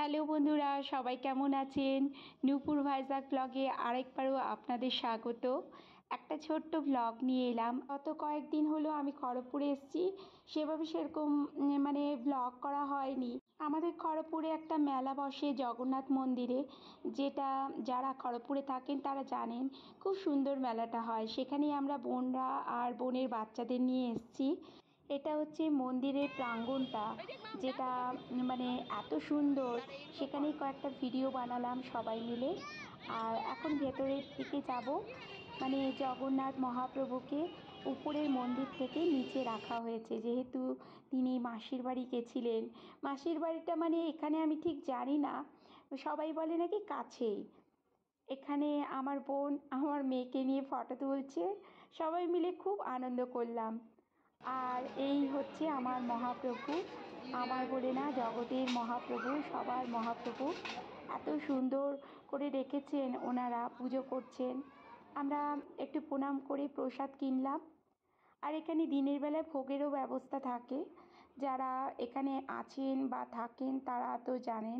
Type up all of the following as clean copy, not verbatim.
Hello বন্ধুরা, সবাই কেমন আছেন? নূপুর ভাইজাগ ব্লগে আরেকবারও আপনাদের স্বাগত। একটা ছোট্ট ব্লগ নিয়ে এলাম। গত কয়েকদিন হলো আমি খড়গপুরে এসেছি, সেভাবে সেরকম ব্লগ করা হয়নি। আমাদের খড়গপুরে একটা মেলা বসে জগন্নাথ মন্দিরে, যেটা যারা খড়গপুরে থাকেন তারা জানেন। খুব সুন্দর মেলাটা হয়, সেখানেই আমরা বোনরা আর বোনের বাচ্চাদের নিয়ে এসেছি। এটা হচ্ছে মন্দিরের প্রাঙ্গণটা, যেটা এত সুন্দর। সেখানেই কয়েকটা ভিডিও বানালাম সবাই মিলে। আর এখন ভেতরের দিকে যাব। জগন্নাথ মহাপ্রভুকে উপরের মন্দির থেকে নিচে রাখা হয়েছে, যেহেতু তিনি মাসির বাড়ি গেছিলেন। মাসির বাড়িটা এখানে আমি ঠিক জানি না, সবাই বলে নাকি কাছেই। এখানে আমার বোন আমার মেয়েকে নিয়ে ফটো তুলছে, সবাই মিলে খুব আনন্দ করলাম। আর এই হচ্ছে আমার মহাপ্রভু, আমার বলে না, জগতের মহাপ্রভু, সবার মহাপ্রভু। এত সুন্দর করে রেখেছেন, ওনারা পুজো করছেন। আমরা একটু প্রণাম করে প্রসাদ কিনলাম। আর এখানে দিনের বেলায় ভোগেরও ব্যবস্থা থাকে, যারা এখানে আছেন বা থাকেন তারা তো জানেন।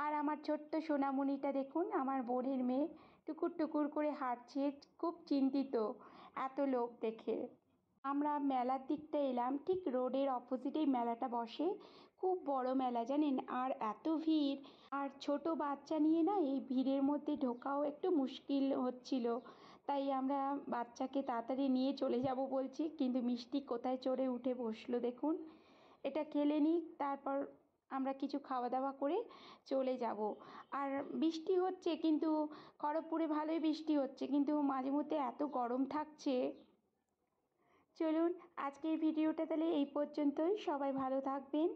আর আমার ছোট্ট সোনামণিটা দেখুন, আমার বোনের মেয়ে, টুকুর টুকুর করে হাঁটছে, খুব চিন্তিত এত লোক দেখে। আমরা মেলার দিকটা এলাম, ঠিক রোডের অপোজিটেই মেলাটা বসে। খুব বড় মেলা জানেন, আর এত ভিড়। আর ছোট বাচ্চা নিয়ে না এই ভিড়ের মধ্যে ঢোকাও একটু মুশকিল হচ্ছিল। তাই আমরা বাচ্চাকে তাড়াতাড়ি নিয়ে চলে যাব বলছি, কিন্তু মিষ্টি কোথায় চড়ে উঠে বসলো দেখুন। এটা খেলে নিই, তারপর আমরা কিছু খাওয়া দাওয়া করে চলে যাব। আর বৃষ্টি হচ্ছে, কিন্তু খড়গপুরে ভালোই বৃষ্টি হচ্ছে, কিন্তু মাঝে মধ্যে এত গরম থাকছে। চলুন আজকের ভিডিওটা তাহলে এই পর্যন্তই। সবাই ভালো থাকবেন।